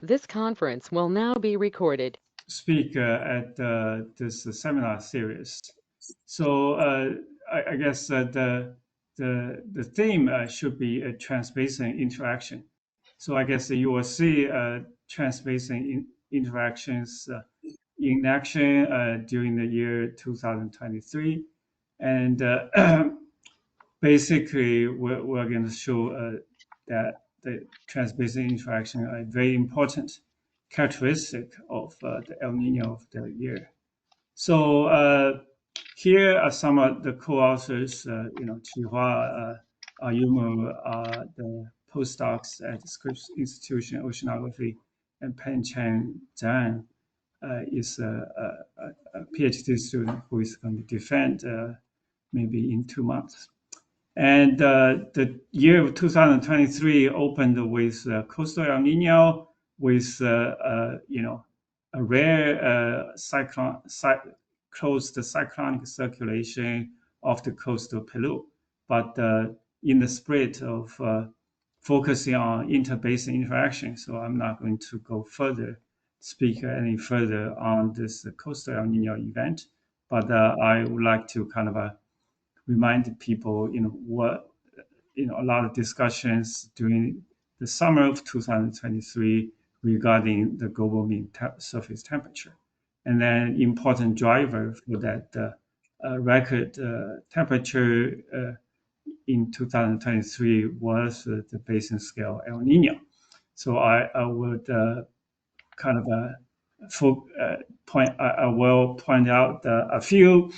This conference will now be recorded. Speak at this seminar series. So I guess the theme should be a transbasin interaction. So I guess you will see transbasin interactions in action during the year 2023, and basically we're going to show that the transbasin interaction are a very important characteristic of the El Nino of the year. So here are some of the co-authors, Chihua Ayumu, the postdocs at the Scripps Institution Oceanography, and Pen Chen Zhang is a PhD student who is going to defend maybe in 2 months. And the year of 2023 opened with coastal El Nino, with a rare closed cyclonic circulation off the coast of Peru. But in the spirit of focusing on interbasin interaction, so I'm not going to go further, speak any further on this coastal El Nino event. But I would like to kind of remind people, a lot of discussions during the summer of 2023 regarding the global mean surface temperature. And then important driver for that record temperature in 2023 was the basin scale El Nino. So I would kind of I will point out a few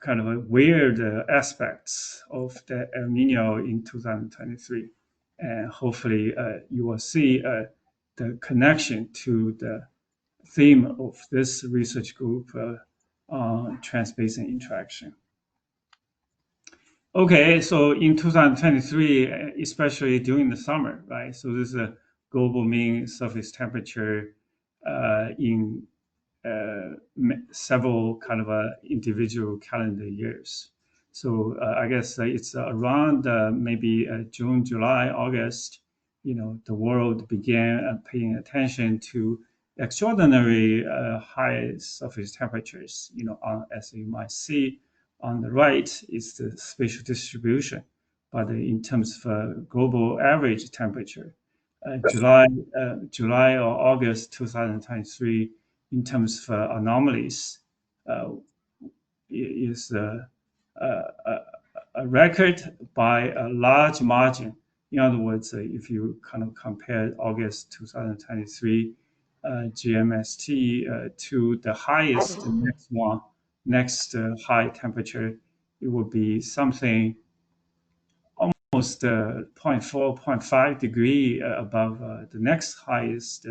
kind of weird aspects of the El Nino in 2023. And hopefully you will see the connection to the theme of this research group on transbasin interaction. Okay, so in 2023, especially during the summer, right? So this is a global mean surface temperature in several kind of individual calendar years. So I guess it's around maybe June, July, August, the world began paying attention to extraordinary high surface temperatures. As you might see on the right is the spatial distribution, but in terms of global average temperature, July or August 2023, in terms of anomalies, is a record by a large margin. In other words, if you kind of compare August 2023 GMST to the highest next high temperature, it would be something almost 0.4, 0.5 degree above the next highest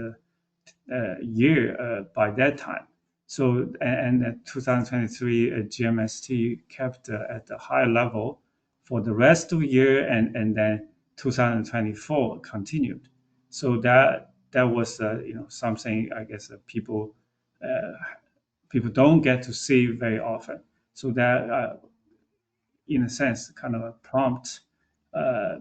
year by that time. So, and 2023 GMST kept at a high level for the rest of the year, and then 2024 continued. So that was something I guess people don't get to see very often. So that in a sense kind of a prompt, a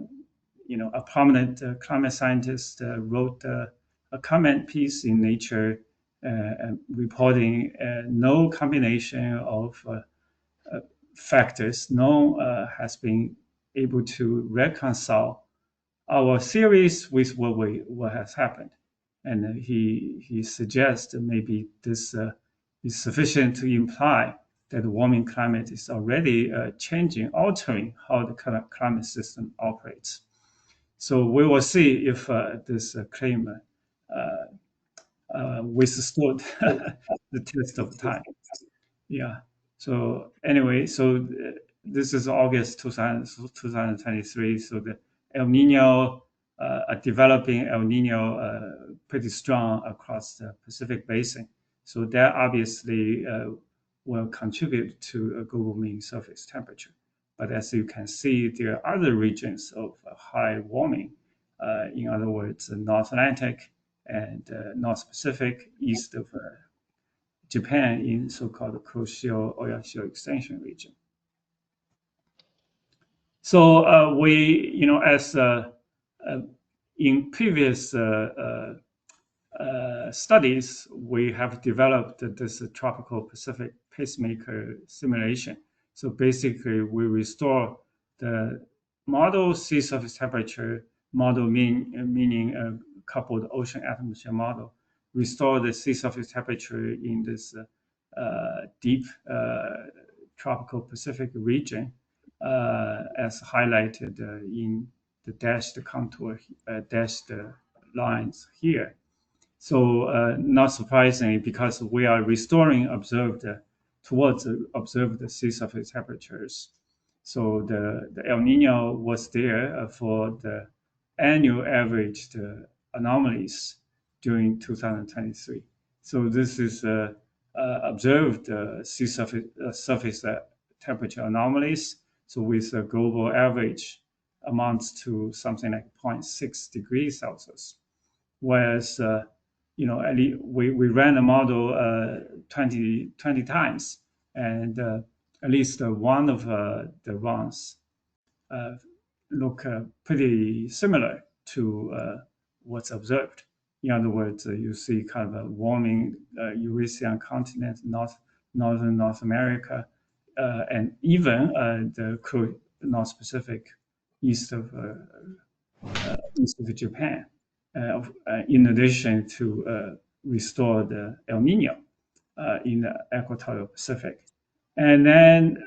prominent climate scientist wrote a comment piece in Nature reporting no combination of factors has been able to reconcile our theories with what has happened. And he suggests maybe this is sufficient to imply that the warming climate is already altering how the climate system operates. So we will see if this claim withstood the test of time. Yeah. So anyway, so this is August 2023. So the El Nino, developing El Nino, pretty strong across the Pacific Basin. So that obviously will contribute to a global mean surface temperature. But as you can see, there are other regions of high warming. In other words, the North Atlantic and North Pacific, east of Japan, in so-called Kuroshio Oyashio extension region. So we, as in previous studies, we have developed this tropical Pacific pacemaker simulation. So basically, we restore the model sea surface temperature model, meaning a coupled ocean atmosphere model, restore the sea surface temperature in this deep tropical Pacific region, as highlighted in the dashed contour, dashed lines here. So not surprisingly, because we are restoring towards observed sea surface temperatures. So the El Nino was there for the annual averaged anomalies during 2023. So this is observed sea surface temperature anomalies. So with a global average amounts to something like 0.6 degrees Celsius. Whereas at least we ran the model 20 times, and at least one of the runs look pretty similar to what's observed. In other words, you see kind of a warming Eurasian continent, northern North America, and even the North Pacific east of Japan, in addition to restore the El Nino in the equatorial Pacific. And then,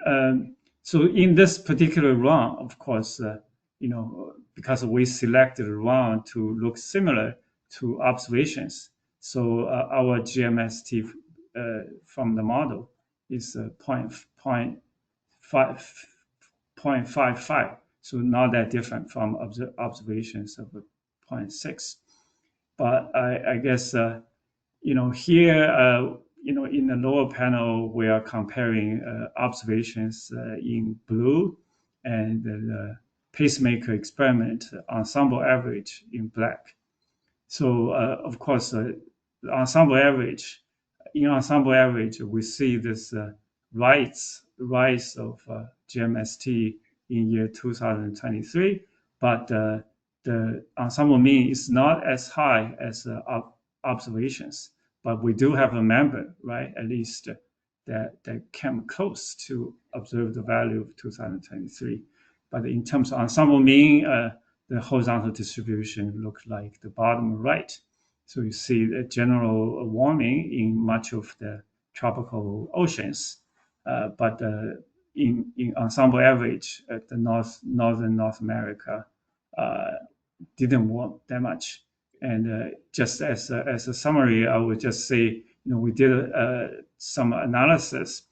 so in this particular run, of course, because we selected a run to look similar to observations, so our GMST from the model is 0.55, so not that different from observations of 0.6. But I guess here in the lower panel we are comparing observations in blue and the pacemaker experiment ensemble average in black. So of course, in ensemble average, we see this rise of GMST in year 2023, but the ensemble mean is not as high as observations. But we do have a member, right, at least that came close to observe the value of 2023. But in terms of ensemble mean, the horizontal distribution looks like the bottom right. So you see the general warming in much of the tropical oceans, but in ensemble average at the northern North America didn't warm that much. And just as a summary, I would just say, we did some analysis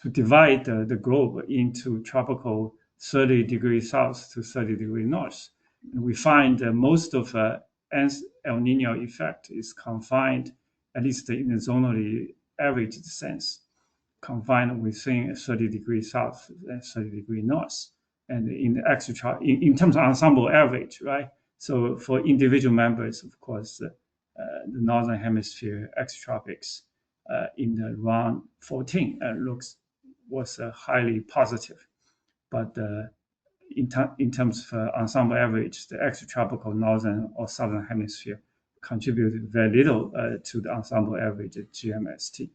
to divide the globe into tropical 30 degrees south to 30 degrees north. And we find that most of El Nino effect is confined, at least in the zonally averaged sense, confined within 30 degrees south and 30 degrees north. And in the in terms of ensemble average, right? So for individual members, of course, the northern hemisphere exotropics in the round 14 was highly positive, but in terms of ensemble average, the extratropical northern or southern hemisphere contributed very little to the ensemble average at GMST.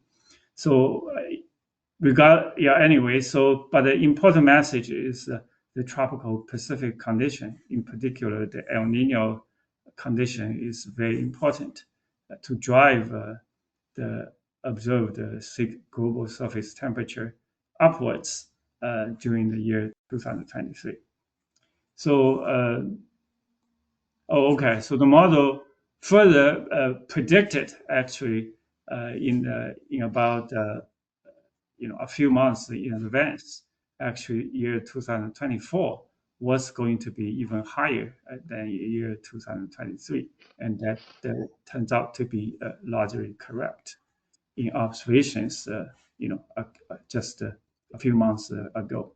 So anyway, but the important message is the tropical Pacific condition, in particular the El Nino condition, is very important to drive the observed global surface temperature upwards during the year 2023. So, okay. So the model further predicted actually in about a few months in advance. Actually, year 2024 was going to be even higher than year 2023, and that turns out to be largely correct in observations. Just a few months ago.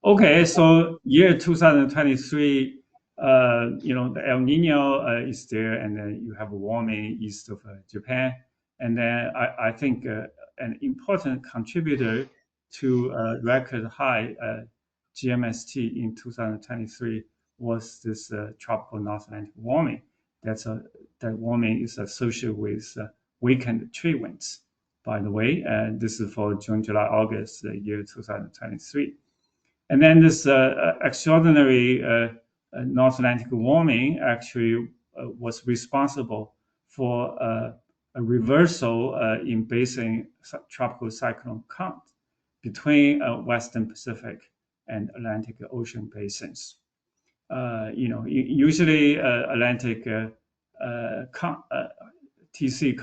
Okay, so year 2023, the El Nino is there, and then you have warming east of Japan. And then I think an important contributor to record high GMST in 2023 was this tropical North Atlantic warming. That warming is associated with weakened trade winds. By the way, this is for June, July, August, year 2023. And then this extraordinary North Atlantic warming actually was responsible for a reversal in basin tropical cyclone count between Western Pacific and Atlantic Ocean basins. Usually Atlantic TC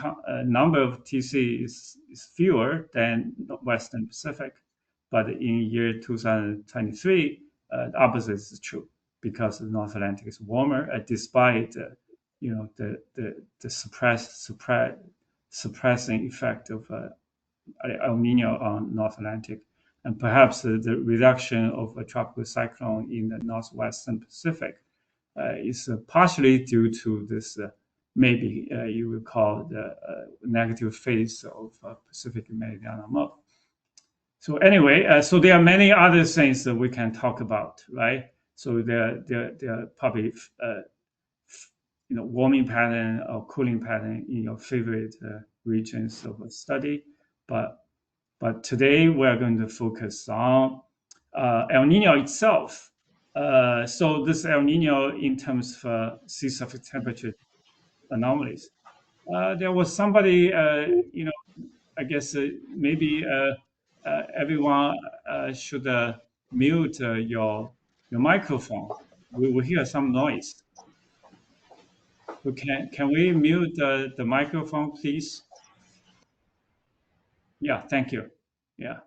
number of TC is fewer than Western Pacific, but in year 2023, the opposite is true because the North Atlantic is warmer, despite the suppressing effect of El Niño on North Atlantic, and perhaps the reduction of a tropical cyclone in the northwestern Pacific is partially due to this. Maybe you will call the negative phase of Pacific Meridional mode. So anyway, so there are many other things that we can talk about, right? So there are probably warming pattern or cooling pattern in your favorite regions of study, but today we are going to focus on El Niño itself. So this El Niño in terms of sea surface temperature anomalies. There was somebody, I guess maybe everyone should mute your microphone. We will hear some noise. So can we mute the microphone, please? Yeah, thank you. Yeah,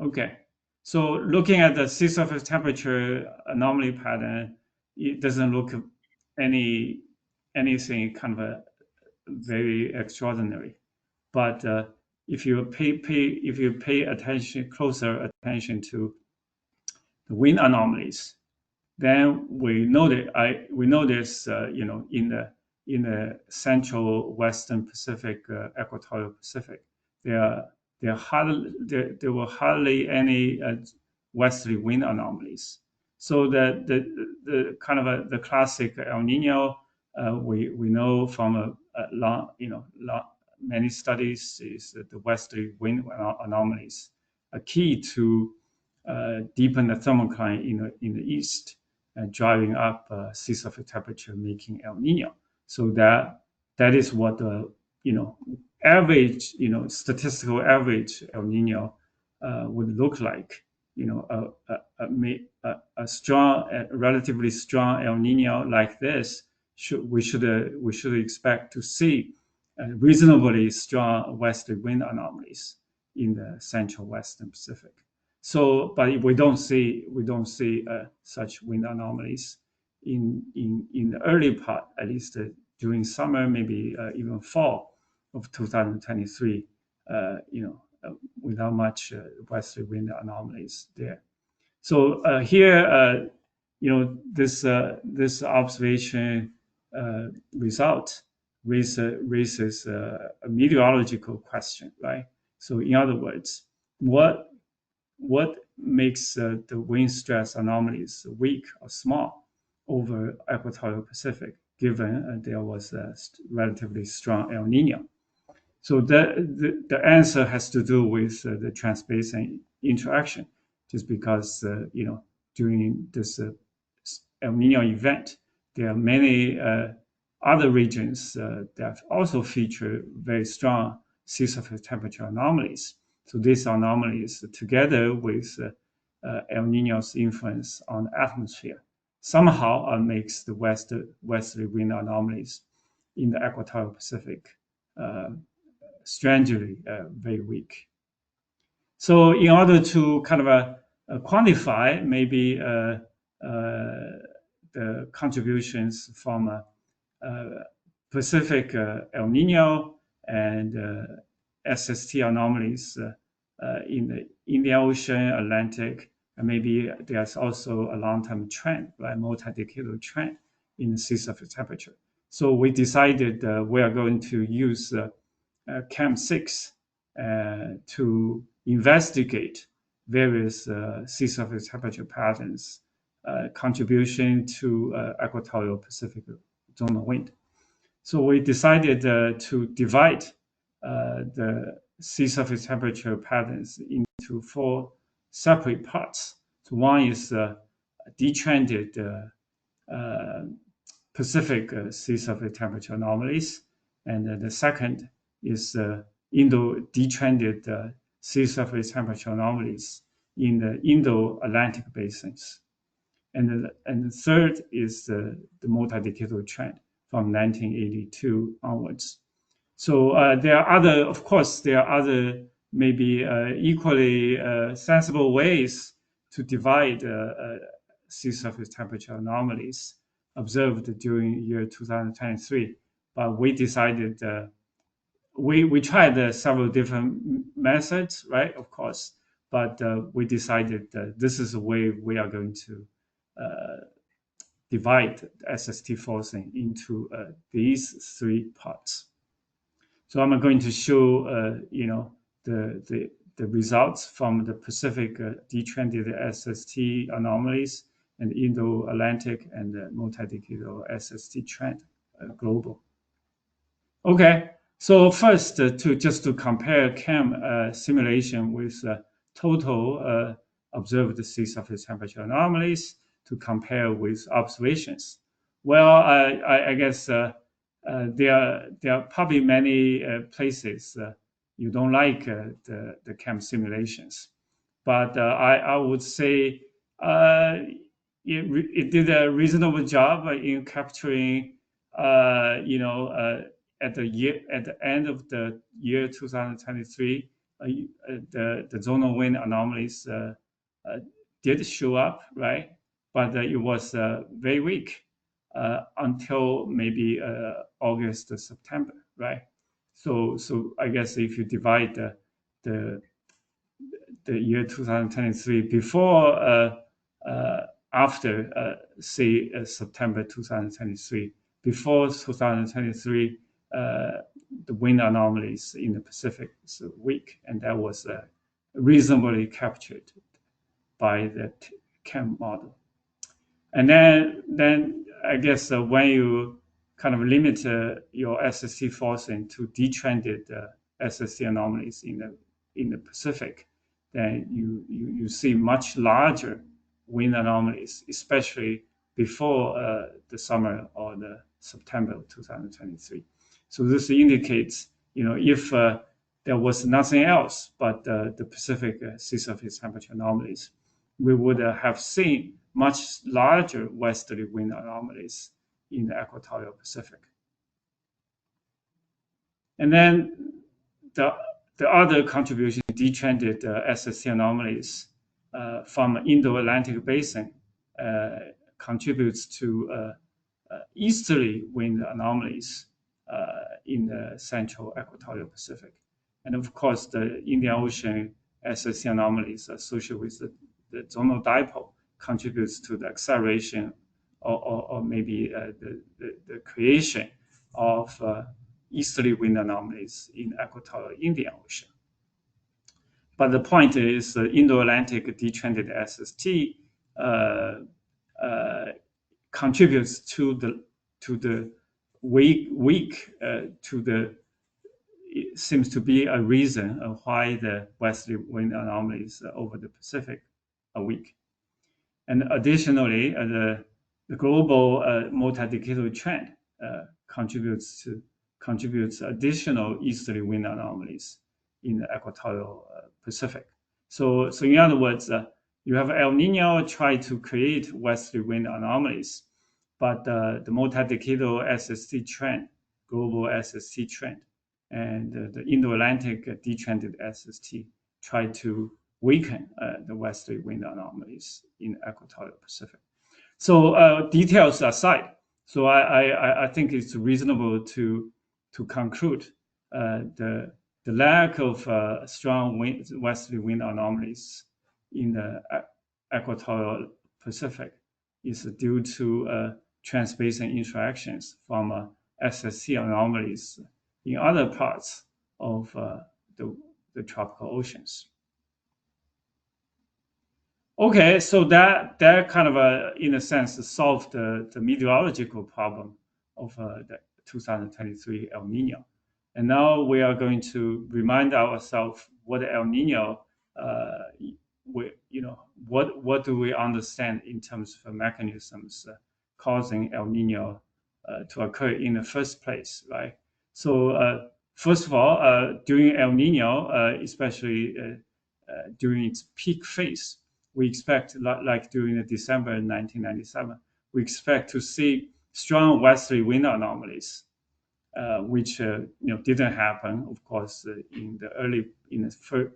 okay. So looking at the sea surface temperature anomaly pattern, it doesn't look anything kind of a very extraordinary. But if you pay closer attention to the wind anomalies, then we notice in the central western Pacific, equatorial Pacific, there were hardly any westerly wind anomalies. So the kind of the classic El Niño we know from many studies is that the westerly wind anomalies are key to deepen the thermocline in the east and driving up sea surface temperature, making El Niño. So that is what the average statistical average El Niño would look like. A strong, relatively strong El Niño like this we should expect to see reasonably strong westerly wind anomalies in the central western Pacific. So, but we don't see such wind anomalies in the early part, at least during summer, maybe even fall of 2023. Without much westerly wind anomalies there. So here, this observation result raises a meteorological question, right? So in other words, what makes the wind stress anomalies weak or small over equatorial Pacific, given there was a relatively strong El Niño? So the answer has to do with the transbasin interaction, just because during this El Niño event, there are many other regions that also feature very strong sea surface temperature anomalies. So these anomalies, together with El Niño's influence on the atmosphere, somehow makes the westerly wind anomalies in the equatorial Pacific strangely very weak. So in order to kind of quantify maybe the contributions from Pacific El Niño and SST anomalies in the Indian Ocean, Atlantic, and maybe there's also a long-term trend, right, multi-decadal trend in the sea surface temperature. So we decided we are going to use CAM6 to investigate various sea surface temperature patterns contribution to equatorial Pacific zonal wind. So we decided to divide the sea surface temperature patterns into 4 separate parts. So one is detrended Pacific sea surface temperature anomalies, and the second is detrended sea surface temperature anomalies in the Indo-Atlantic basins. And the third is the multi-decadal trend from 1982 onwards. So there are other maybe equally sensible ways to divide sea surface temperature anomalies observed during year 2023. But we decided, we tried several different methods, right? Of course, but we decided this is the way we are going to divide SST forcing into these 3 parts. So I'm going to show, the results from the Pacific detrended SST anomalies and Indo-Atlantic and the multi-decadal SST trend global. Okay, so first to compare CAM simulation with total observed sea surface temperature anomalies to compare with observations. Well, I guess there are probably many places you don't like the CAM simulations, but I would say it did a reasonable job in capturing, at the end of the year 2023, the zonal wind anomalies did show up, right? But it was very weak until maybe August, September, right? So I guess if you divide the year 2023 before after say September 2023, before 2023, the wind anomalies in the Pacific is weak, and that was reasonably captured by the CAM model. And then I guess when you kind of limit your SST forcing to detrended SST anomalies in the Pacific, then you see much larger wind anomalies, especially before the summer or the September of 2023. So this indicates, if there was nothing else but the Pacific sea surface temperature anomalies, we would have seen much larger westerly wind anomalies in the equatorial Pacific. And then the other contribution, detrended SST anomalies from Indo-Atlantic basin contributes to easterly wind anomalies in the central equatorial Pacific. And of course, the Indian Ocean SST anomalies associated with the zonal dipole contributes to the acceleration or maybe the creation of easterly wind anomalies in equatorial Indian Ocean. But the point is, the Indo-Atlantic detrended SST contributes to the weak it seems to be a reason of why the westerly wind anomalies over the Pacific are weak. And additionally, the global multi-decadal trend contributes additional easterly wind anomalies in the equatorial Pacific. So in other words, you have El Nino try to create westerly wind anomalies, but the multi-decadal SST trend, global SST trend, and the Indo-Atlantic detrended SST try to weaken the westerly wind anomalies in the equatorial Pacific. So details aside, so I think it's reasonable to conclude the lack of strong westerly wind anomalies in the equatorial Pacific is due to transbasin interactions from SST anomalies in other parts of the tropical oceans. Okay, so that kind of in a sense solved the meteorological problem of the 2023 El Nino, and now we are going to remind ourselves what El Nino, uh, what do we understand in terms of mechanisms causing El Nino to occur in the first place, right? So first of all, during El Nino, especially during its peak phase, we expect, like during the December 1997, we expect to see strong westerly wind anomalies, which didn't happen, of course, in the early in the first,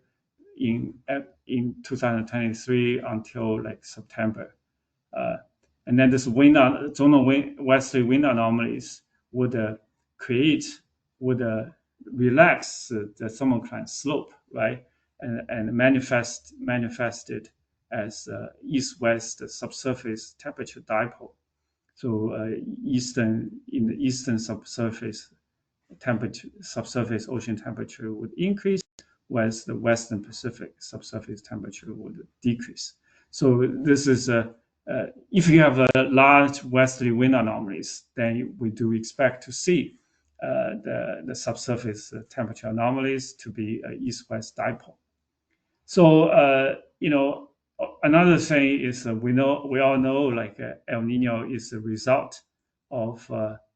in 2023 until like September. Uh, and then this zonal westerly wind anomalies would create, would relax the thermocline slope, right? And manifested as east-west subsurface temperature dipole. So in the eastern subsurface ocean temperature would increase, whereas the Western Pacific subsurface temperature would decrease. So this is if you have a large westerly wind anomalies, then we do expect to see the subsurface temperature anomalies to be east-west dipole. So another thing is we all know like El Nino is a result of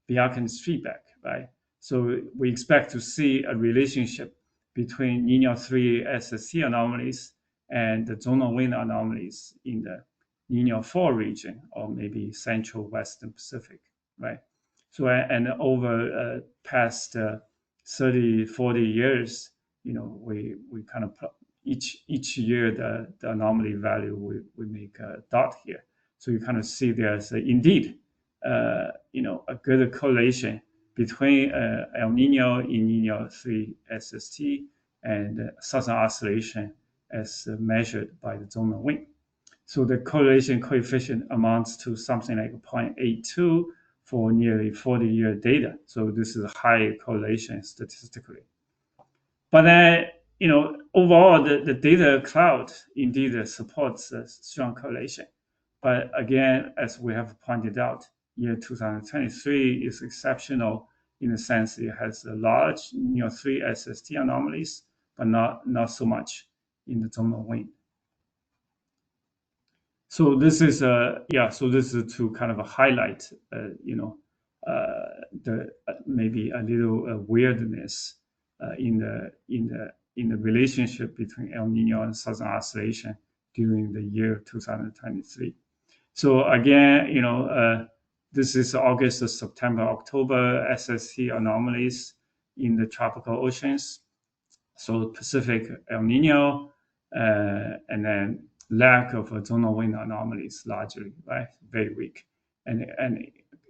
Bjarken's feedback, right? So we expect to see a relationship between Niño.3 SST anomalies and the zonal wind anomalies in the Niño 4 region, or maybe central western Pacific, right? So and over past 30, 40 years, we kind of each year the anomaly value we make a dot here. So you kind of see there's indeed a good correlation between El Nino in Niño 3 SST and Southern Oscillation as measured by the zonal wind. So the correlation coefficient amounts to something like 0.82 for nearly 40-year data. So this is a high correlation statistically. But then, overall, the data cloud indeed supports a strong correlation. But again, as we have pointed out, year 2023 is exceptional in the sense it has a large Niño 3 SST anomalies, but not so much in the zonal wind. So this is to kind of highlight, the maybe a little weirdness in the relationship between El Nino and Southern Oscillation during the year 2023. So again, this is August, September, October SST anomalies in the tropical oceans. So Pacific El Nino, and then lack of zonal wind anomalies largely, right? Very weak. And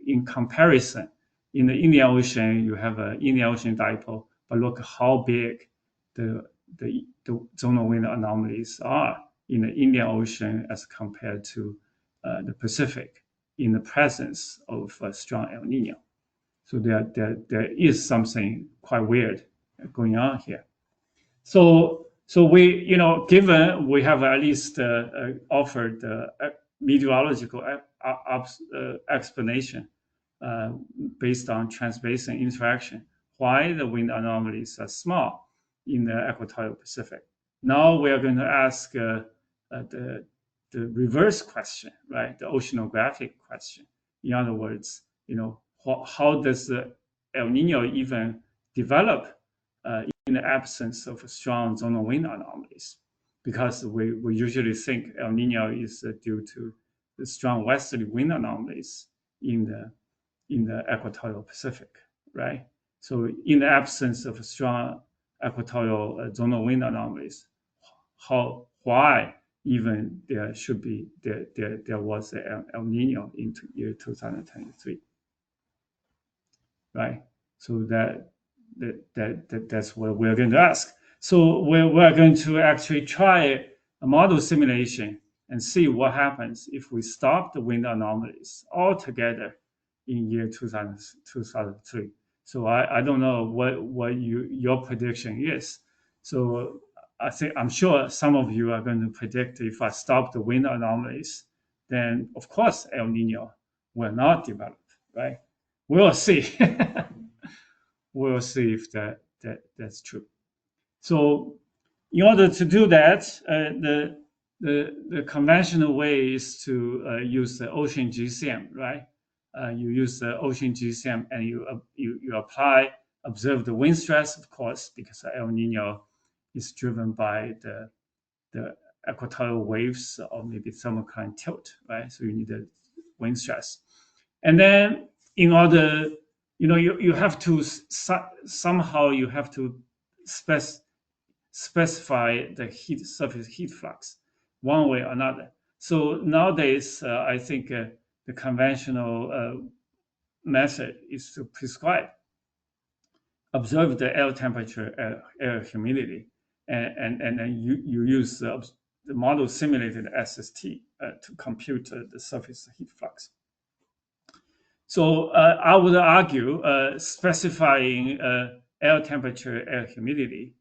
in comparison, in the Indian Ocean, you have an Indian Ocean dipole, but look how big the zonal wind anomalies are in the Indian Ocean as compared to the Pacific in the presence of a strong El Nino. So there is something quite weird going on here. So we, given we have at least offered meteorological explanation based on transbasin interaction, why the wind anomalies are small in the equatorial Pacific. Now we are going to ask the reverse question, right? The oceanographic question. In other words, how does the El Nino even develop in the absence of strong zonal wind anomalies? Because we usually think El Nino is due to the strong westerly wind anomalies in the equatorial Pacific, right? So in the absence of strong equatorial zonal wind anomalies, why even there was El Nino in year 2023, right? So that's what we're going to ask. So we're going to actually try a model simulation and see what happens if we stop the wind anomalies altogether in year 2003. So I don't know what your prediction is. So I'm sure some of you are going to predict if I stop the wind anomalies, then of course El Nino will not develop, right? We'll see. We'll see if that's true. So, in order to do that, the conventional way is to use the ocean GCM, right? You use the ocean GCM and you apply, observe the wind stress, of course, because El Nino is driven by the equatorial waves or maybe thermocline tilt, right? So you need the wind stress. And then in order, you have to somehow you have to specify the surface heat flux one way or another. So nowadays, I think the conventional method is to prescribe, observe the air temperature, air humidity, and then you use the model simulated SST to compute the surface heat flux. So I would argue specifying air temperature, air humidity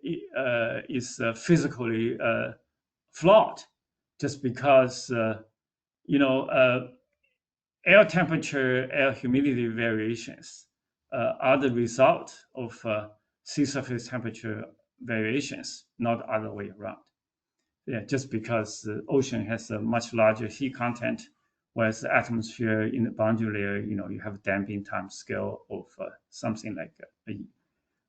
is physically flawed, just because air temperature, air humidity variations are the result of sea surface temperature variations, not other way around. Yeah, just because the ocean has a much larger heat content, whereas the atmosphere in the boundary layer, you have damping time scale of something like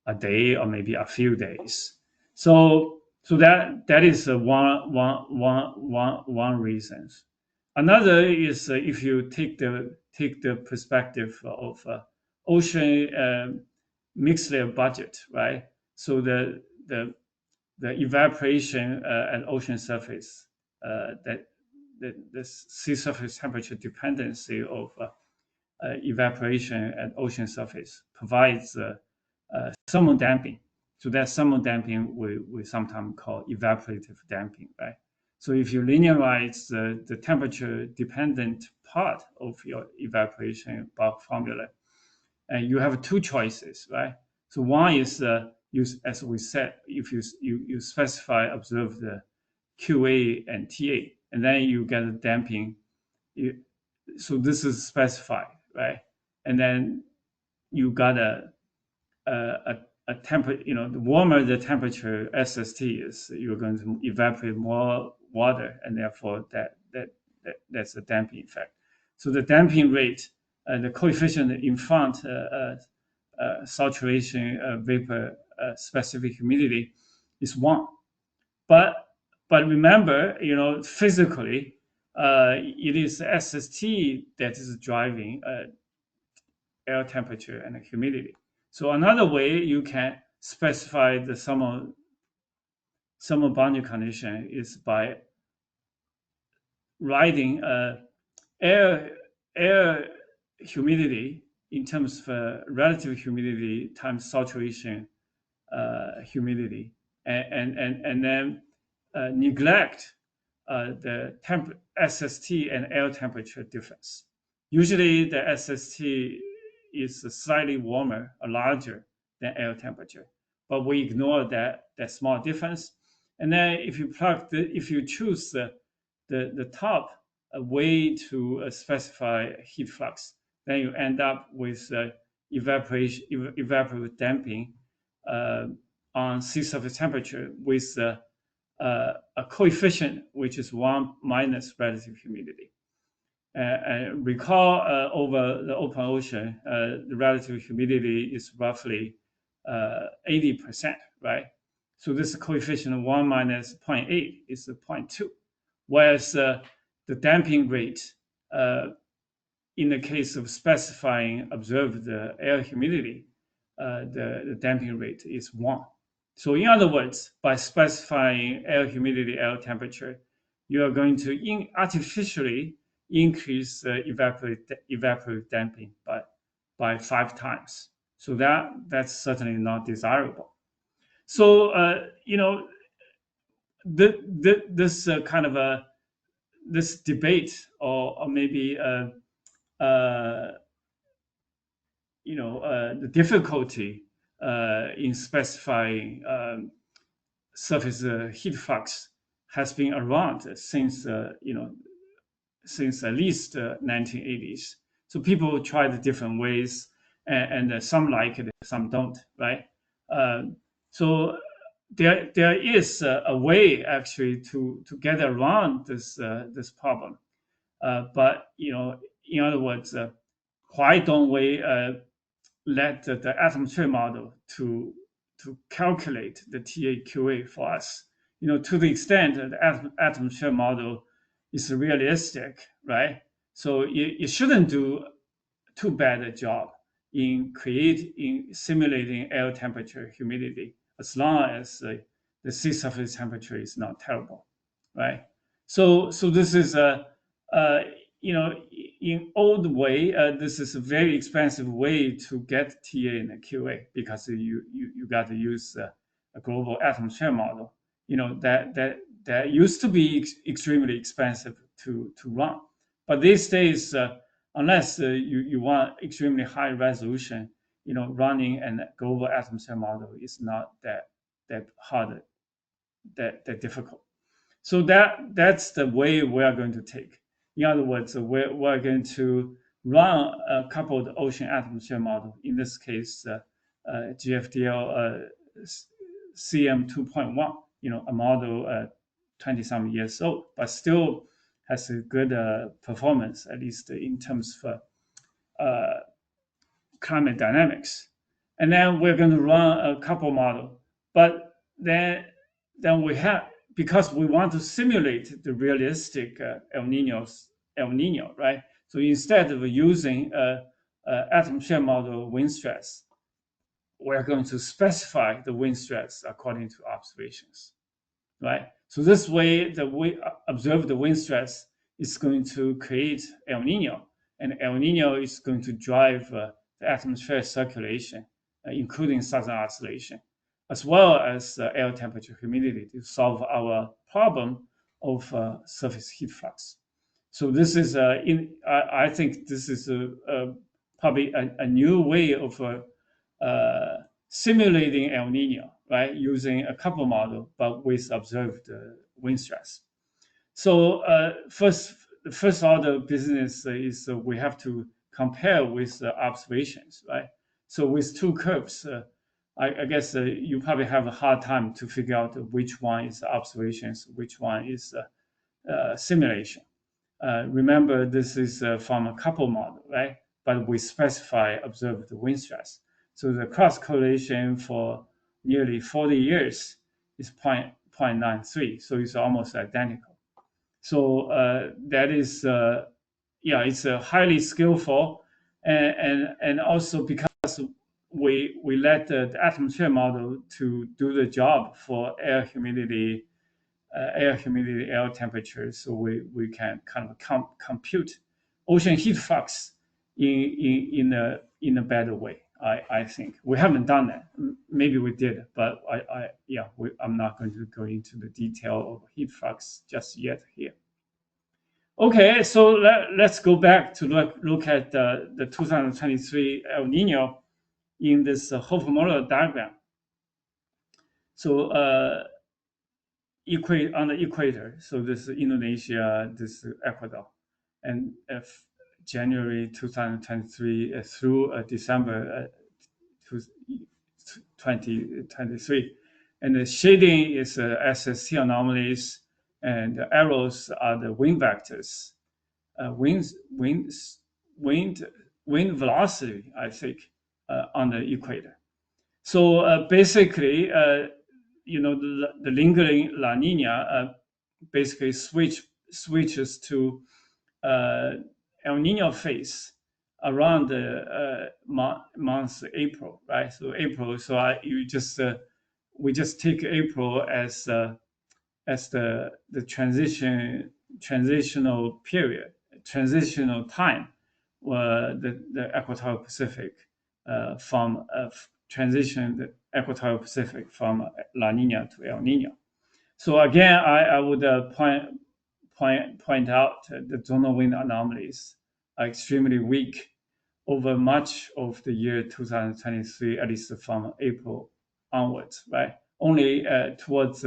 a day or maybe a few days. So that is one reason. Another is if you take the perspective of ocean mixed layer budget, right? So the evaporation at ocean surface, that the sea surface temperature dependency of evaporation at ocean surface provides thermal damping. So that thermal damping we sometimes call evaporative damping, right? So if you linearize the temperature dependent part of your evaporation bulk formula, and you have two choices, right? So one is as we said, if you specify, observe the QA and TA, and then you get a damping. So this is specified, right? And then you got a temperature, the warmer the temperature SST is, you're going to evaporate more water, and therefore that's a damping effect. So the damping rate, the coefficient in front, saturation, vapor, specific humidity is 1. But remember, physically, it is SST that is driving air temperature and humidity. So another way you can specify the thermal boundary condition is by writing air humidity in terms of relative humidity times saturation humidity, and then neglect the SST and air temperature difference. Usually the SST is slightly warmer or larger than air temperature, but we ignore that small difference. And then if you choose the top way to specify heat flux, then you end up with evaporative damping on sea surface temperature with a coefficient which is 1 minus relative humidity. And recall over the open ocean, the relative humidity is roughly 80%, right? So this coefficient of 1 minus 0.8 is 0.2, whereas the damping rate in the case of specifying observed air humidity, the damping rate is 1. So in other words, by specifying air humidity, air temperature, you are going to artificially increase evaporative damping by 5 times. So that's certainly not desirable. So this kind of this debate, or maybe the difficulty in specifying surface heat flux has been around since since at least 1980s. So people tried different ways, and some like it, some don't, right? Uh, so there is a way actually to get around this problem. But in other words, why don't we let the atmosphere model to calculate the TAQA for us? To the extent that the atmosphere model is realistic, right? So it shouldn't do too bad a job in simulating air temperature, humidity, as long as the sea surface temperature is not terrible, right? So this is uh, in old way, this is a very expensive way to get TA and QA because you got to use a global atmosphere model. That used to be extremely expensive to run, but these days, unless you want extremely high resolution, running a global atmosphere model is not that hard, that difficult. So that's the way we are going to take. In other words, we're going to run a couple of the ocean atmosphere model. In this case, GFDL CM 2.1. A model 20 some years old, but still has a good performance, at least in terms of climate dynamics. And then we're going to run a couple model, but then we have, because we want to simulate the realistic El Nino, right? So instead of using atmosphere model wind stress, we're going to specify the wind stress according to observations, right? So this way, the way observe the wind stress is going to create El Nino, and El Nino is going to drive the atmospheric circulation, including Southern Oscillation, as well as air temperature humidity to solve our problem of surface heat flux. So this is I think this is probably a new way of simulating El Nino, right? Using a couple model, but with observed wind stress. So the first order of business is we have to compare with observations, right? So with two curves, I guess you probably have a hard time to figure out which one is observations, which one is simulation. Remember, this is from a couple model, right? But we specify observed wind stress. So the cross correlation for nearly 40 years is 0.93. So it's almost identical. So that is, it's a highly skillful, and also because we let the atmosphere model to do the job for air humidity, air temperature, so we can kind of compute ocean heat flux in a better way. I think we haven't done that. Maybe we did, but I'm not going to go into the detail of heat flux just yet here. Okay, so let's go back to look at the 2023 El Nino in this Hoffe-Muller diagram. So on the equator. So this is Indonesia, this is Ecuador, and January 2023 through December 2023, and the shading is SST anomalies, and the arrows are the wind vectors, wind velocity, I think, on the equator. So basically, the lingering La Nina basically switches to El Nino phase around the month April, right? So April. So we just take April as the transitional period, transitional time, the equatorial Pacific from transition the equatorial Pacific from La Nina to El Nino. So again, I would point out the zonal wind anomalies are extremely weak over much of the year 2023, at least from April onwards, right? only towards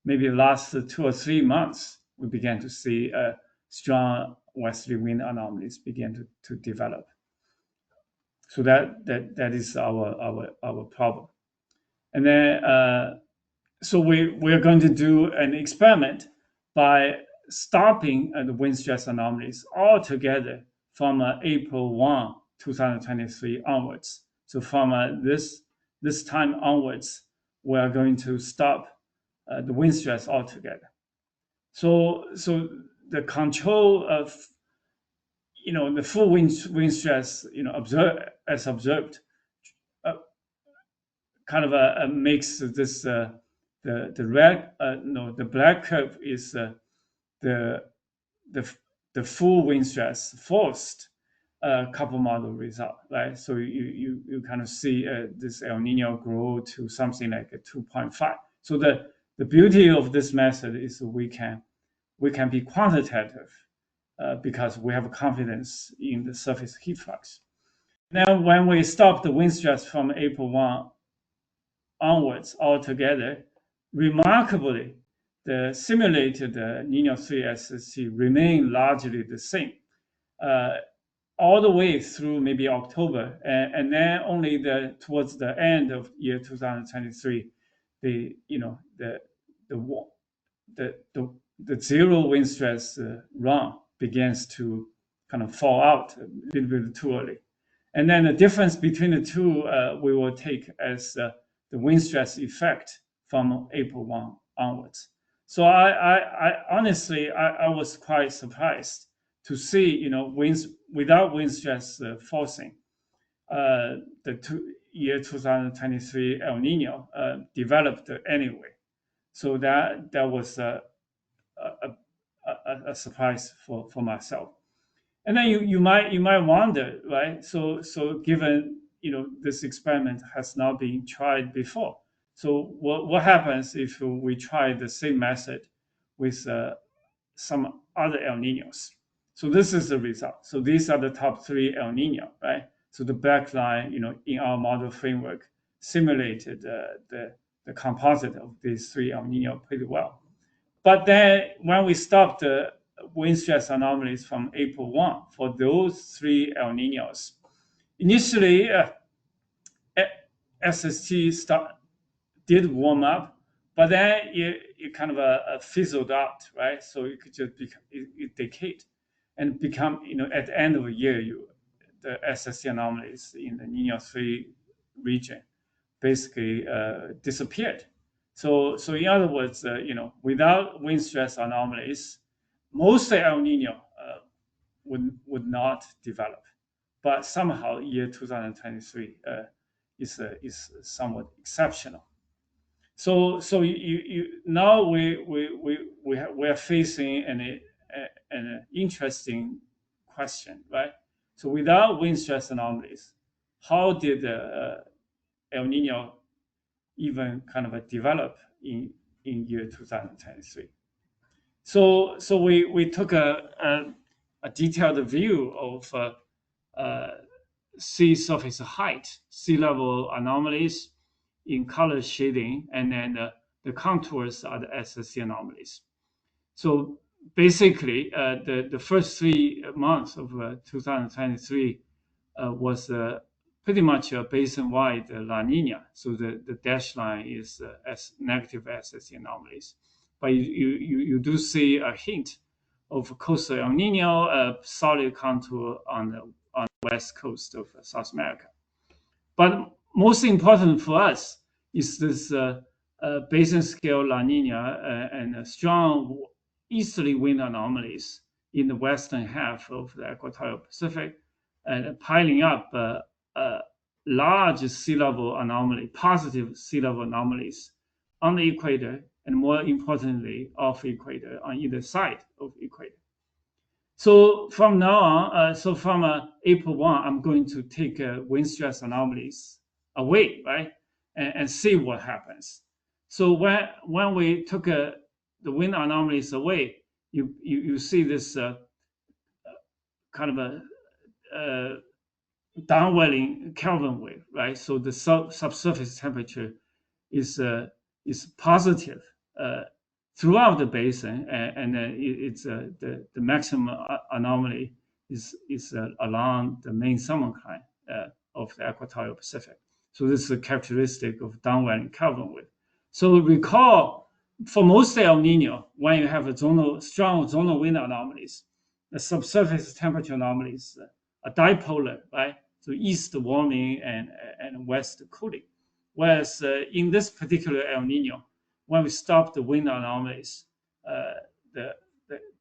maybe the last 2 or 3 months, we began to see strong westerly wind anomalies begin to develop. So that is our problem. And then so we're going to do an experiment by stopping the wind stress anomalies altogether from April 1, 2023 onwards. So from this time onwards, we are going to stop the wind stress altogether. So the control of the full wind stress observed kind of makes this the black curve is the full wind stress forced couple model result, right? So you kind of see this El Nino grow to something like a 2.5. So the beauty of this method is we can be quantitative because we have confidence in the surface heat flux. Now, when we stop the wind stress from April 1 onwards altogether, remarkably, the simulated Niño.3 SST remain largely the same all the way through maybe October, and then only towards the end of year 2023, the zero wind stress run begins to kind of fall out a little bit too early. And then the difference between the two we will take as the wind stress effect from April 1 onwards. So I honestly was quite surprised to see winds without wind stress forcing the year 2023 El Nino developed anyway. So that was a surprise for myself. And then you might wonder, right? So given this experiment has not been tried before, so what happens if we try the same method with some other El Ninos? So this is the result. So these are the top 3 El Nino, right? So the black line, in our model framework, simulated the composite of these 3 El Nino pretty well. But then when we stopped the wind stress anomalies from April 1 for those 3 El Ninos, initially SST did warm up, but then it kind of fizzled out, right? So it could just it decayed and become, at the end of the year, the SST anomalies in the Niño.3 region basically disappeared. So in other words, without wind stress anomalies, most El Nino would not develop, but somehow year 2023 is somewhat exceptional. So now we are facing an interesting question, right? So without wind stress anomalies, how did El Nino even kind of develop in year 2023? So we took a detailed view of sea surface height, sea level anomalies in color shading, and then the contours are the SST anomalies. So basically, the first 3 months of 2023 was pretty much a basin-wide La Nina. So the dashed line is negative SST anomalies. But you do see a hint of coastal El Nino, a solid contour on the west coast of South America. But most important for us is this basin-scale La Nina and strong easterly wind anomalies in the western half of the equatorial Pacific, and piling up large sea level anomaly, positive sea level anomalies on the equator, and more importantly, off equator on either side of equator. So from now on, from April 1, I'm going to take wind stress anomalies away, right, and see what happens. So when we took the wind anomalies away, you see this kind of a downwelling Kelvin wave, right? So the subsurface temperature is is positive throughout the basin, and it's the maximum anomaly is along the main summertime of the equatorial Pacific. So this is a characteristic of downwelling Kelvin wave. So recall, for most El Nino, when you have strong zonal wind anomalies, the subsurface temperature anomalies are dipolar, right? So east warming and west cooling. Whereas in this particular El Nino, when we stop the wind anomalies, the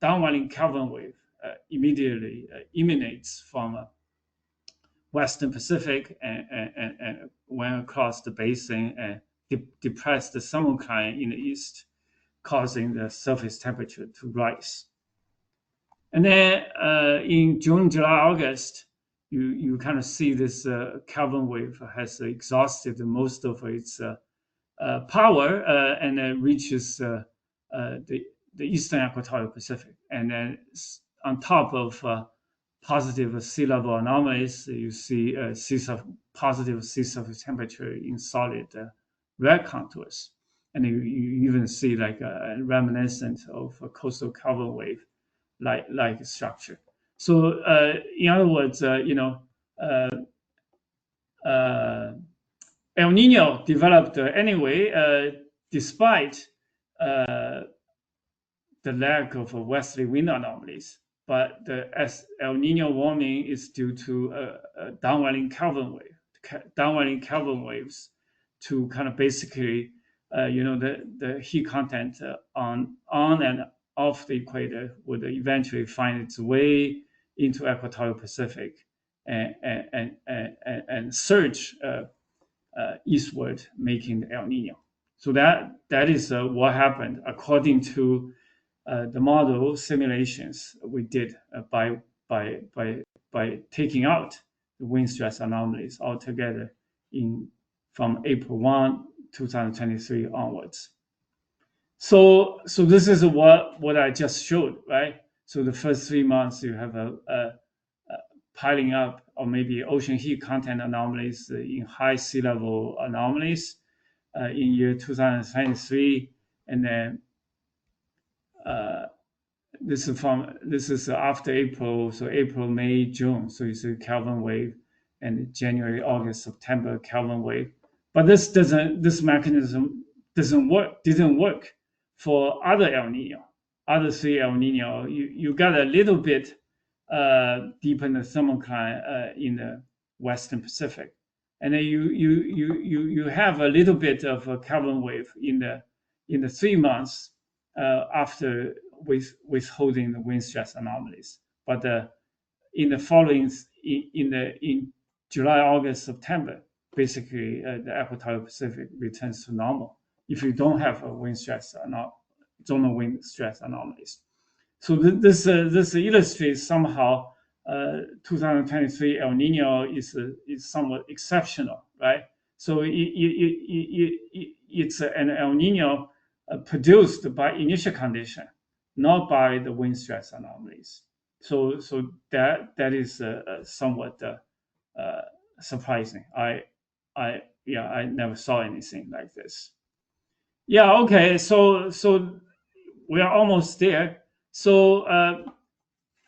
downwelling Kelvin wave immediately emanates from Western Pacific and went across the basin and depressed the thermocline in the east, causing the surface temperature to rise. And then in June, July, August, you kind of see this Kelvin wave has exhausted most of its power and then reaches the eastern equatorial Pacific. And then on top of positive sea level anomalies, you see positive sea surface temperature in solid red contours. And you even see like a reminiscent of a coastal Kelvin wave like structure. So in other words, El Nino developed anyway, despite the lack of westerly wind anomalies. But as El Nino warming is due to downwelling Kelvin waves to kind of basically, the heat content on and off the equator would eventually find its way into equatorial Pacific and surge eastward, making the El Nino. So that is what happened according to the model simulations we did by taking out the wind stress anomalies altogether from April 1, 2023 onwards. So this is what I just showed, right? So the first 3 months you have a piling up or maybe ocean heat content anomalies in high sea level anomalies in year 2023, and then this is after April, so April, May, June. So you see Kelvin wave, and January, August, September Kelvin wave. But this mechanism didn't work for other El Nino, other three El Nino. You got a little bit deeper in the thermocline in the Western Pacific, and then you have a little bit of a Kelvin wave in the 3 months after withholding the wind stress anomalies. But in the following in July, August, September, basically the equatorial Pacific returns to normal if you don't have a zonal wind stress anomalies. So this illustrates somehow 2023 El Nino is somewhat exceptional, right? So it's an El Nino produced by initial condition, not by the wind stress anomalies. So that is somewhat surprising. I never saw anything like this. Yeah, okay. So we are almost there. So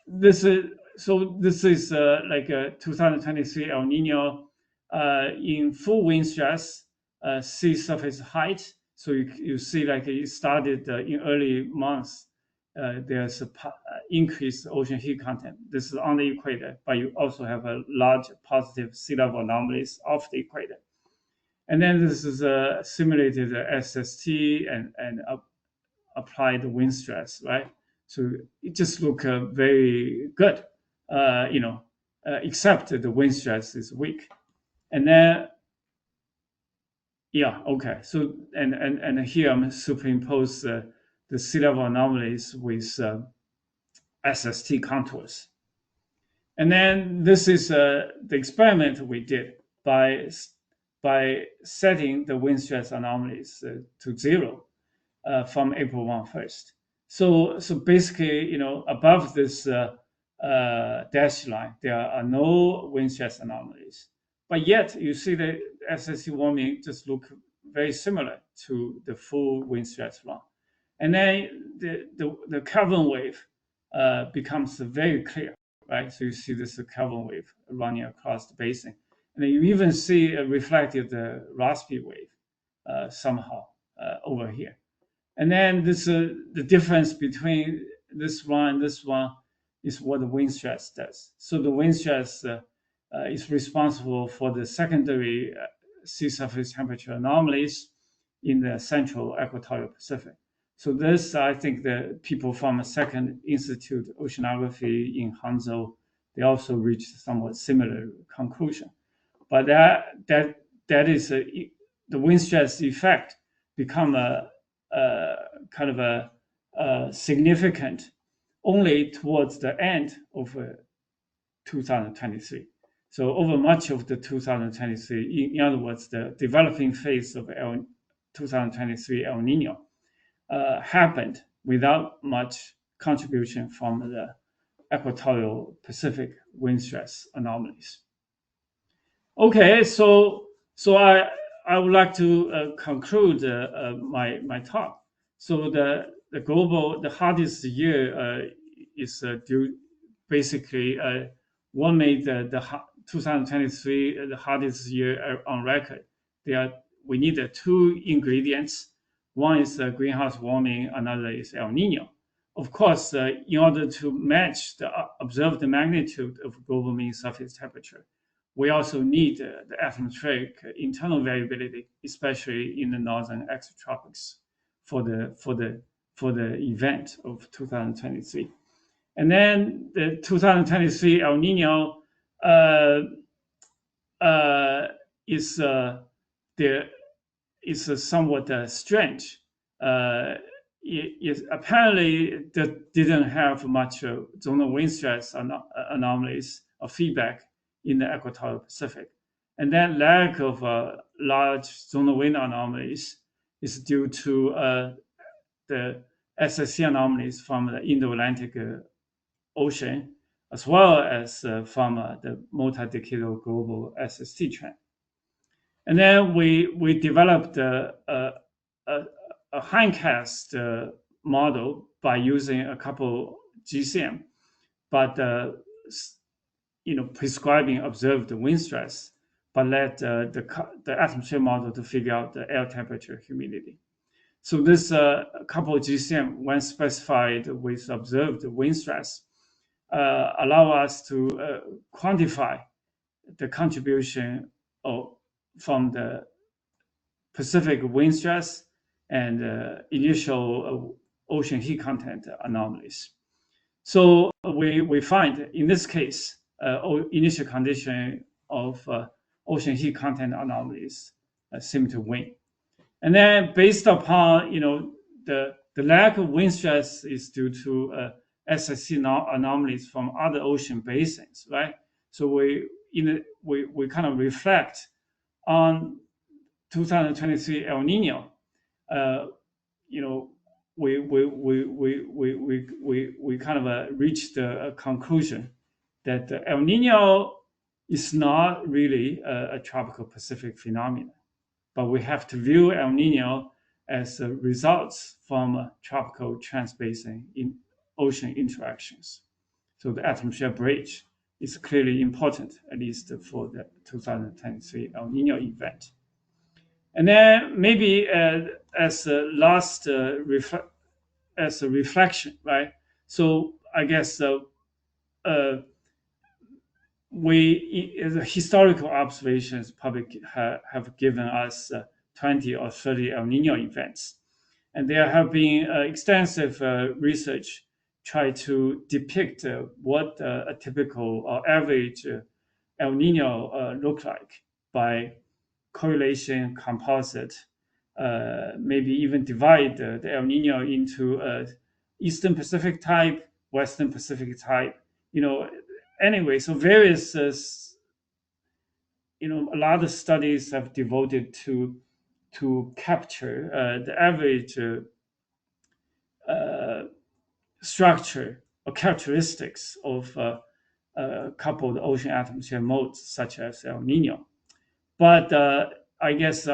this is like a 2023 El Nino in full wind stress, sea surface height. So you see like it started in early months. There's a increased ocean heat content. This is on the equator, but you also have a large positive sea level anomalies off the equator. And then this is simulated SST and applied wind stress, right? So it just look very good, except the wind stress is weak. And then, yeah, okay. So and here I'm superimpose the sea level anomalies with SST contours. And then this is the experiment we did by setting the wind stress anomalies to 0 from April 1 first. So basically, above this dashed line, there are no wind stress anomalies. But yet you see the SST warming just look very similar to the full wind stress law. And then the Kelvin wave becomes very clear, right? So you see this Kelvin wave running across the basin. And then you even see reflected the Rossby wave somehow over here. And then the difference between this one and this one is what the wind stress does. So the wind stress is responsible for the secondary sea surface temperature anomalies in the central equatorial Pacific. So this, I think the people from a Second Institute Oceanography in Hangzhou, they also reached somewhat similar conclusion. But that is the wind stress effect become a kind of a significant only towards the end of 2023. So over much of the 2023, in other words, the developing phase of 2023 El Nino happened without much contribution from the equatorial Pacific wind stress anomalies. Okay, so I would like to conclude my talk. So the hottest year is due basically what made the 2023 the hottest year on record. We need two ingredients. One is greenhouse warming, another is El Nino. Of course, in order to match the observed magnitude of global mean surface temperature, we also need the atmospheric internal variability, especially in the northern exotropics, for the event of 2023. And then the 2023 El Nino is somewhat strange. It apparently didn't have much zonal wind stress anomalies or feedback in the equatorial Pacific. And then lack of large zonal wind anomalies is due to the SSC anomalies from the Indo-Atlantic Ocean, as well as from the multi-decadal global SST trend. And then we developed a hindcast model by using a couple GCM, but prescribing observed wind stress, but let the atmosphere model to figure out the air temperature, humidity. So this couple GCM, when specified with observed wind stress, allow us to quantify the contribution from the Pacific wind stress and initial ocean heat content anomalies. So we find in this case, initial condition of ocean heat content anomalies seem to win. And then based upon the lack of wind stress is due to SSC anomalies from other ocean basins, right? So we kind of reflect on 2023 El Nino. We kind of reached a conclusion that El Nino is not really a tropical Pacific phenomenon, but we have to view El Nino as results from tropical transbasin in ocean interactions. So the atmosphere bridge is clearly important, at least for the 2023 El Nino event. And then maybe as a last as a reflection, right? So I guess the historical observations probably have given us 20 or 30 El Nino events. And there have been extensive research try to depict what a typical or average El Nino look like by correlation composite, maybe even divide the El Nino into Eastern Pacific type, Western Pacific type. Anyway, so various, a lot of studies have devoted to capture the average structure or characteristics of coupled ocean atmosphere modes such as El Nino. But I guess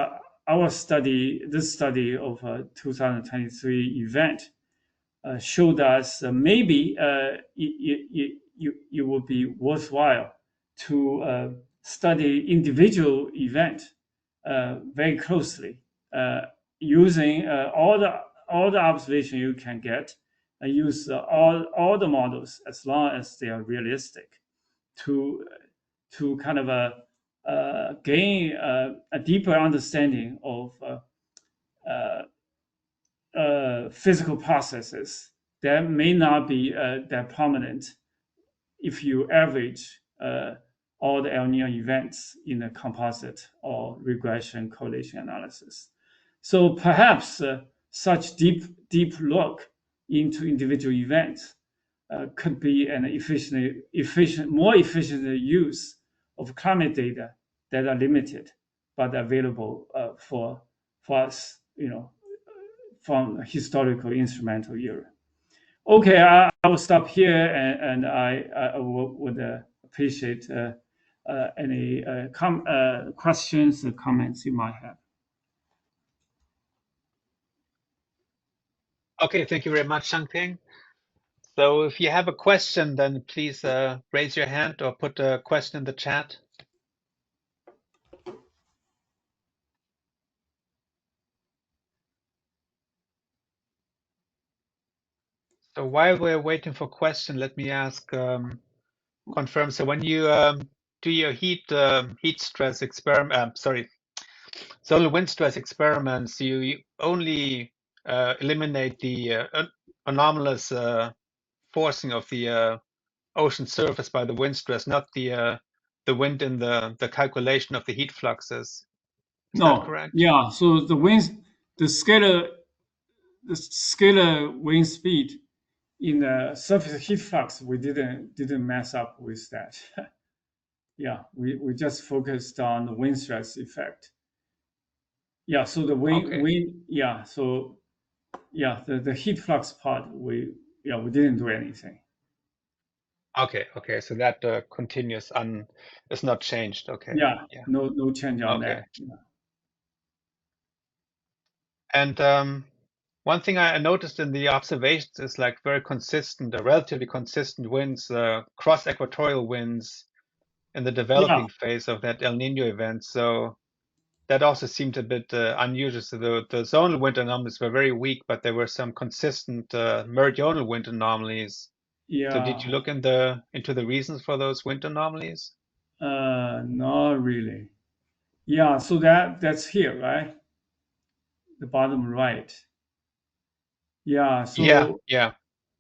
our study, this study of 2023 event, showed us maybe it would be worthwhile to study individual event very closely, using all the observation you can get, and use all the models as long as they are realistic to kind of gain a deeper understanding of physical processes that may not be that prominent if you average all the El Nino events in a composite or regression correlation analysis. So perhaps such deep look into individual events could be an more efficient use of climate data that are limited but available for us, from historical instrumental era. Okay, I will stop here, and I would appreciate any questions or comments you might have. Okay, thank you very much, Shang-Ping. So if you have a question, then please raise your hand or put a question in the chat. So while we're waiting for question, let me ask, confirm. So when you do your heat stress experiment, solar wind stress experiments, you only eliminate the anomalous forcing of the ocean surface by the wind stress, not the wind in the calculation of the heat fluxes. Is that correct? Yeah. So the scalar wind speed in the surface heat flux, we didn't mess up with that. Yeah, we just focused on the wind stress effect. Yeah, so the the heat flux part, we didn't do anything. Okay, so that continues is not changed. Okay. Yeah. No change on that. Yeah. And one thing I noticed in the observations is like very consistent, relatively consistent winds, cross-equatorial winds in the developing phase of that El Nino event. So that also seemed a bit unusual. So the zonal wind anomalies were very weak, but there were some consistent meridional wind anomalies. Yeah. So did you look into the reasons for those wind anomalies? Not really. Yeah, so that's here, right? The bottom right. Yeah. So yeah.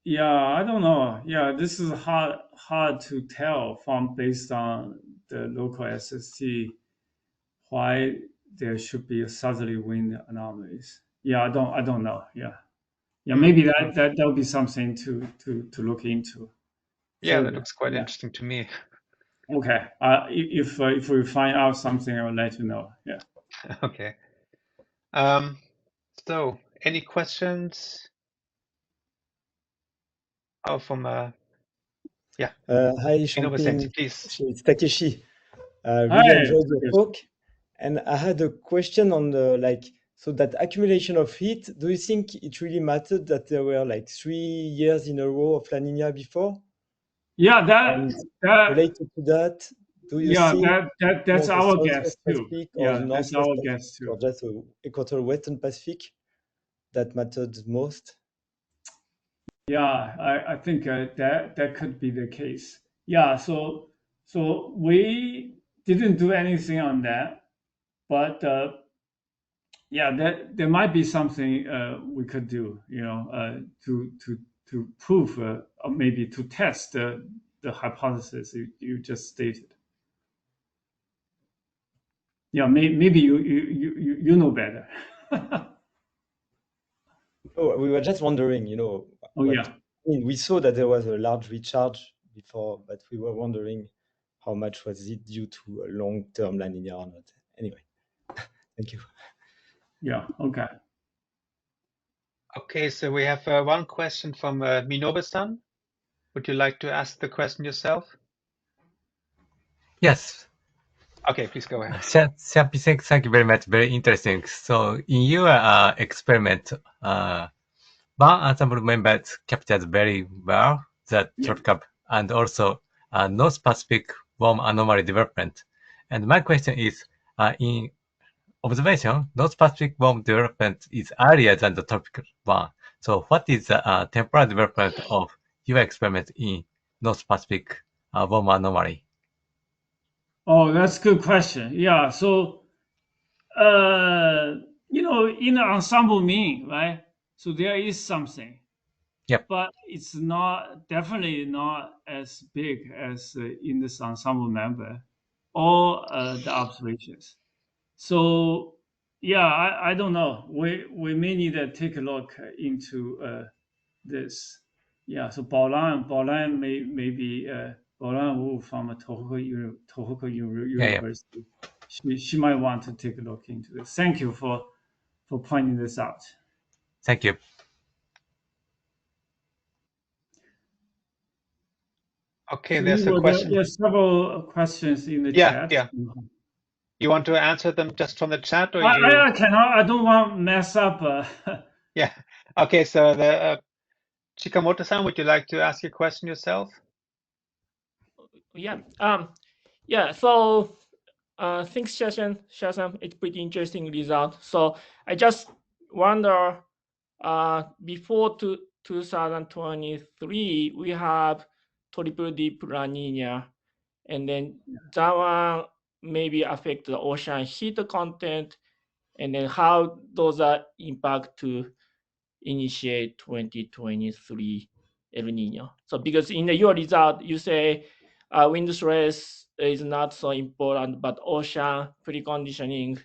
I don't know. Yeah, this is hard to tell based on the local SST why there should be a southerly wind anomalies. Yeah, I don't know. Yeah. Maybe that would be something to look into. Yeah, that looks quite interesting to me. Okay. If we find out something, I will let you know. Yeah. Okay. So any questions? Oh, from yeah. Hi, Shang-Ping. Please. It's Takeshi. Really enjoyed the talk. And I had a question on the so that accumulation of heat. Do you think it really mattered that there were like 3 years in a row of La Nina before? Yeah, that related to that. Do you think that's our guess too? Yeah, that's our guess too. Or just the equatorial western Pacific that mattered most? Yeah, I think that could be the case. Yeah, so we didn't do anything on that, but there might be something we could do, to prove or maybe to test the hypothesis you just stated. Yeah, maybe you know better. Oh, we were just wondering, Oh, yeah. I mean, we saw that there was a large recharge before, but we were wondering how much was it due to a long-term La Nina or not. Anyway, thank you. Yeah, okay. Okay, so we have one question from Minobu-san. Would you like to ask the question yourself? Yes. Okay, please go ahead. Shang-Ping Xie, thank you very much. Very interesting. So in your experiment, one ensemble members captured very well the tropical and also North Pacific warm anomaly development. And my question is, in observation, North Pacific warm development is earlier than the tropical one. So what is the temporal development of your experiment in North Pacific warm anomaly? Oh, that's a good question. Yeah. So, in the ensemble mean, right? So there is something. Yep. But it's definitely not as big as in this ensemble member or the observations. So yeah, I don't know. We may need to take a look into this. Yeah, so Baolan may be Baolan Wu from Tohoku University. She might want to take a look into this. Thank you for pointing this out. Thank you. Okay, there's a question. There's several questions in the chat. Yeah. You want to answer them just from the chat, or I cannot. I don't want to mess up. Yeah. Okay. So the Chikamoto-san, would you like to ask your question yourself? Yeah. Yeah. So, thanks, Shashan. It's pretty interesting result. So I just wonder, before 2023, we have triple deep La Nina, and then that one maybe affect the ocean heat content, and then how does that impact to initiate 2023 El Nino? So because in your result, you say wind stress is not so important, but ocean preconditioning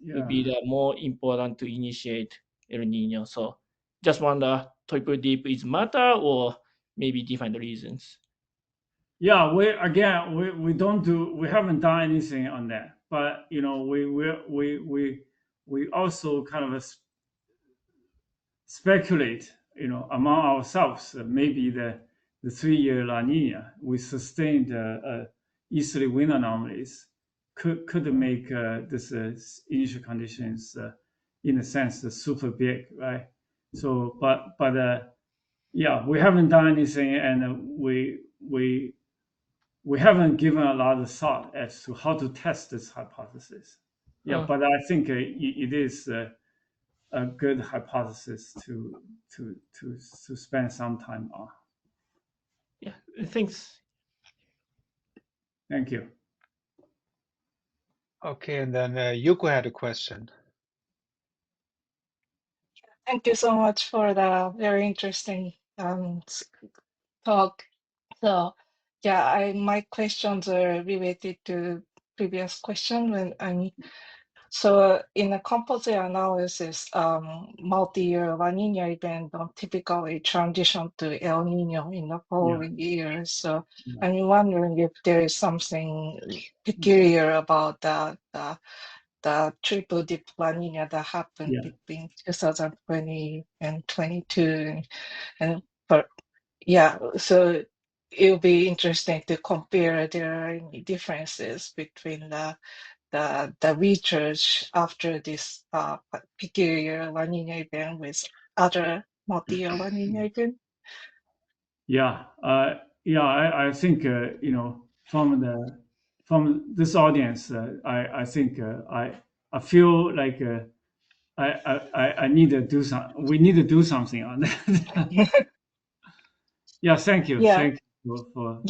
will be the more important to initiate El Nino. So just wonder, triple deep is matter or maybe different reasons? Yeah, we haven't done anything on that, but we also kind of speculate, among ourselves, maybe the 3-year La Nina with sustained easterly wind anomalies could make this initial conditions in a sense super big, right? So, but yeah, we haven't done anything, and we haven't given a lot of thought as to how to test this hypothesis. Yeah, but I think it is a good hypothesis to spend some time on. Yeah, thanks. Thank you. Okay, and then Yaku had a question. Thank you so much for the very interesting talk. So, yeah, my questions are related to previous question. So in a composite analysis, multi-year La Nina event don't typically transition to El Nino in the following years. So I'm wondering if there is something peculiar about the triple dip La Nina that happened between 2020 and 22, so it'll be interesting to compare there are any differences between the research after this peculiar La Nina event with other multi-year La Nina event. I think from this audience, I think I feel like I need to do something. We need to do something on that. Yeah, thank you. Yeah. Thank you for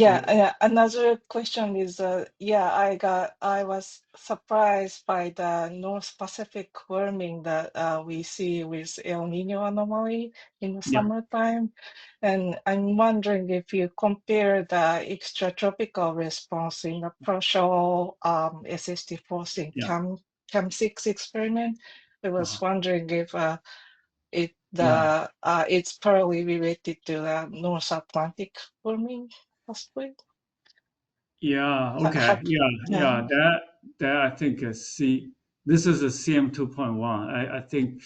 Another question is, I was surprised by the North Pacific warming that we see with El Nino anomaly in the summertime, and I'm wondering if you compare the extratropical response in the partial SST forcing CAM6 experiment. I was wondering if it's probably related to the North Atlantic warming, possibly. Yeah. Okay. That I think this is a CM 2.1. I think,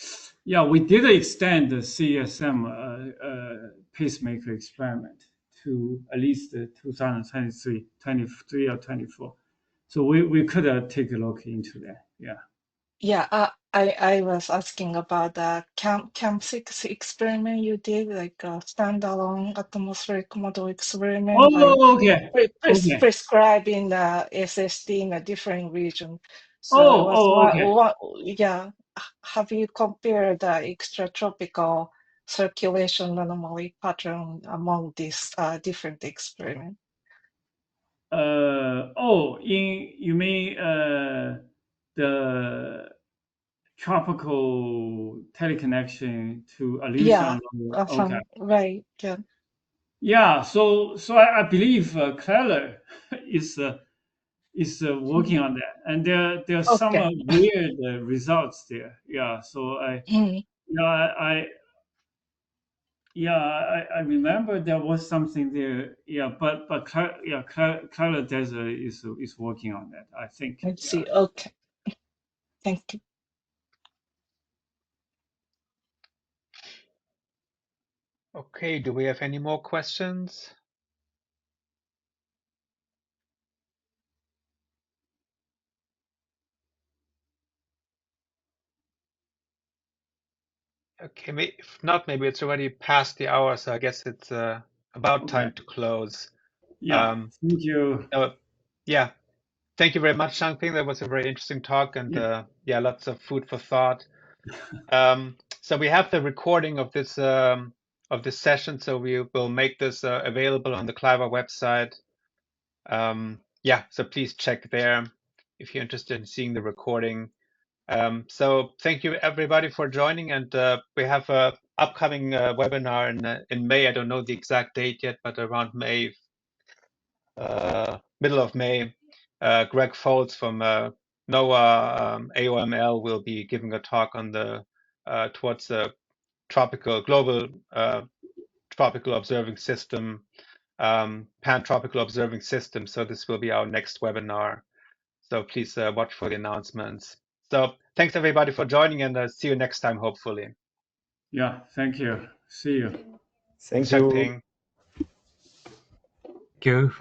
we did extend the CSM pacemaker experiment to at least 2023 or 24. So we could take a look into that. Yeah. Yeah, I was asking about the Camp 6 experiment you did, like a standalone atmospheric model experiment by Oh, okay. Okay. prescribing the SSD in a different region. So I was Okay. yeah, have you compared the extratropical circulation anomaly pattern among these different experiments? You mean the tropical teleconnection to Yeah, Aleutian Island? Okay. right. Yeah. Yeah. So I believe Cleller is working on that, and there are some Okay. weird results there. Yeah. So Mm, I remember there was something there. Yeah, but Cleller Desert is working on that, I think. I Yeah. see. Okay. Thank you. Okay, do we have any more questions? Okay, if not, maybe it's already past the hour, so I guess it's about Okay. time to close. Yeah. Thank you. Yeah, thank you very much, Shang-Ping. That was a very interesting talk, and yeah, lots of food for thought. So we have the recording of this session, so we will make this available on the Cliver website. Yeah, so please check there if you're interested in seeing the recording. So thank you everybody for joining, and we have a upcoming webinar in May. I don't know the exact date yet, but around May, middle of May. Greg Foltz from NOAA AOML will be giving a talk on the towards the global tropical observing system, pan-tropical observing system. So this will be our next webinar. So please watch for the announcements. So thanks everybody for joining, and see you next time, hopefully. Yeah, thank you. See you. Thank you. Shang-Ping. Thank you.